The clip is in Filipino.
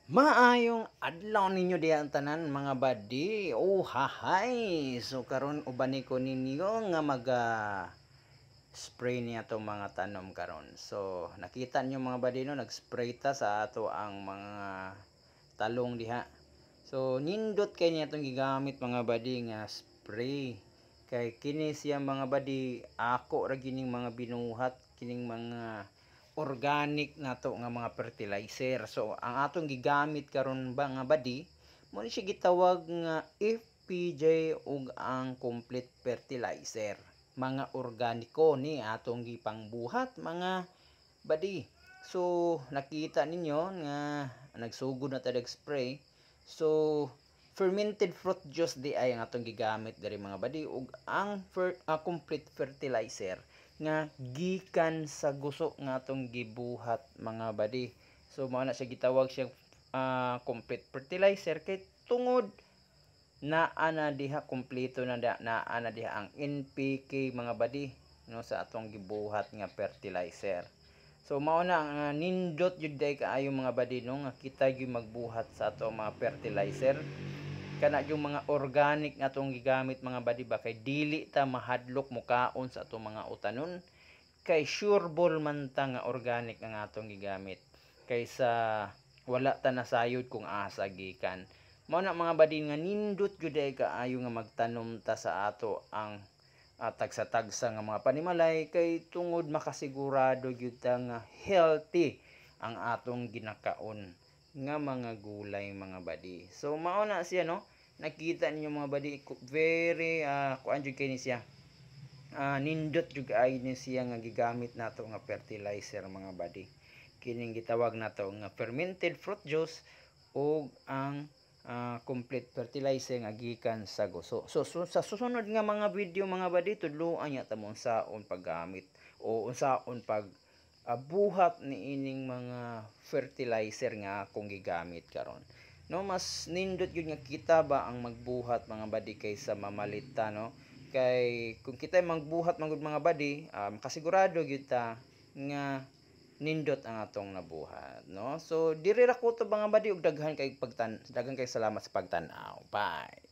Maayong adlaw ninyo diyan tanan mga badi. Oh, hahay. So karon ubani ko ninyo nga spray niya to mga tanom karon. So nakita niyo mga badi no, nag-spray ta sa ato ang mga talong diha. So nindot kay niya tong gigamit mga badi nga spray. Kay kini siya mga badi ako ra gining mga binuhat kining mga organic nato nga mga fertilizer. So ang atong gigamit karon ba nga badi mo ni siya gitawag nga FPJ ug ang complete fertilizer. Mga organiko ni atong gipangbuhat mga badi. So nakita ninyo nga nagsugod na ta spray. So fermented fruit juice di ay ang atong gigamit diri mga badi ug ang complete fertilizer nga gikan sa guso nga atong gibuhat mga badi. So mao na siya gitawag siyang complete fertilizer kay tungod naa na diha kumpleto na naa na diha ang NPK mga badi no sa atong gibuhat nga fertilizer. So mao na ang nindot jud day kaayo mga badi no nga kita gyud magbuhat sa ato mga fertilizer kana yung mga organic nga atong gigamit mga badi ba kay dili ta mahadlok mukaon sa atong mga utanon kay sureball man ta nga organic ang atong gigamit kaysa wala ta nasayod kung asa gikan. Mao na mga badi nga nindot gyud ay kaayo nga magtanom ta sa ato ang tagsa-tagsa nga mga panimalay kay tungod makasigurado gyud ta nga healthy ang atong ginakaon nga mga gulay mga badi. So mao na siya no. Nakita ninyo mga badi very kuan jud kay ni siya. Nindot jud ay ni siya nga gigamit nato nga fertilizer mga badi. Kining gitawag nato nga fermented fruit juice ug ang complete fertilizer nga gikan sa guso. So sa susunod nga mga video mga badi tudloan niya ta mo unsaon paggamit o unsaon pag buhat ni ining mga fertilizer nga akong gigamit karon. No, mas nindot yun nga kita ba ang magbuhat mga badi kaysa mamalita no. Kay kung kita magbuhat magud mga badi, kasigurado gyud ta nga nindot ang atong nabuhat no. So diri ra ko to mga badi ug daghan kay salamat sa pagtan-aw. Bye.